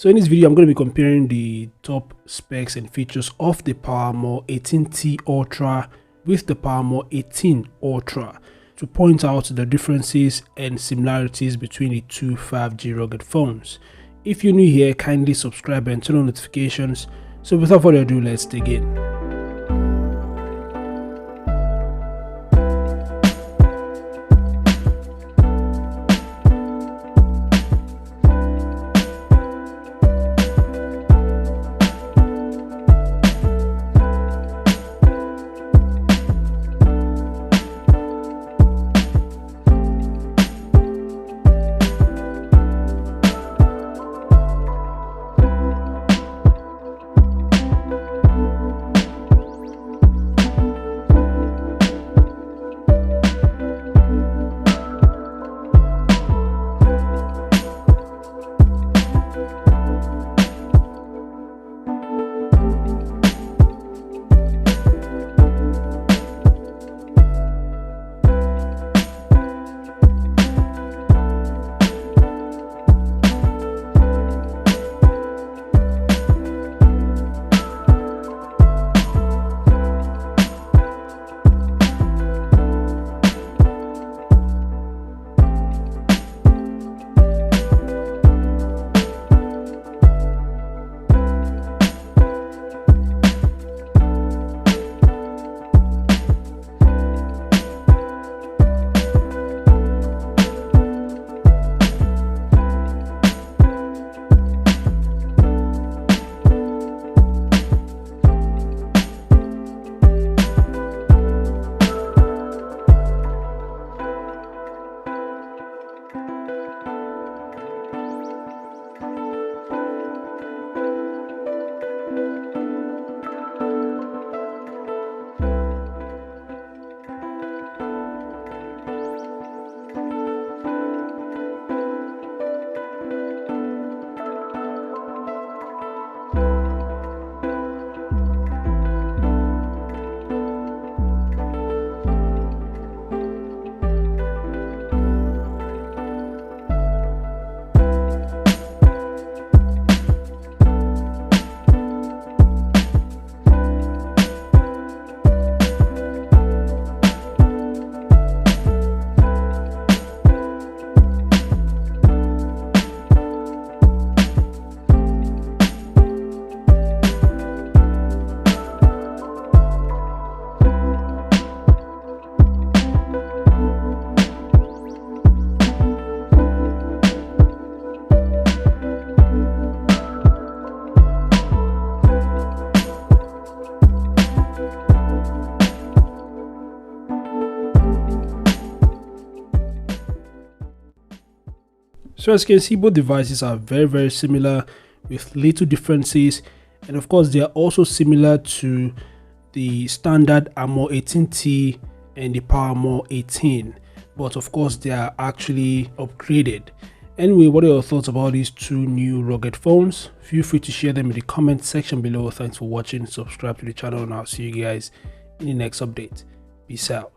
So in this video, I'm going to be comparing the top specs and features of the PowerMore 18T Ultra with the PowerMore 18 Ultra to point out the differences and similarities between the two 5G rugged phones. If you're new here, kindly subscribe and turn on notifications. So without further ado, let's dig in. So as you can see, both devices are very similar with little differences, and of course they are also similar to the standard Armor 18T and the PowerMore 18, but of course they are actually upgraded. Anyway, what are your thoughts about these two new rugged phones? Feel free to share them in the comment section below. Thanks for watching, subscribe to the channel, and I'll see you guys in the next update. Peace out.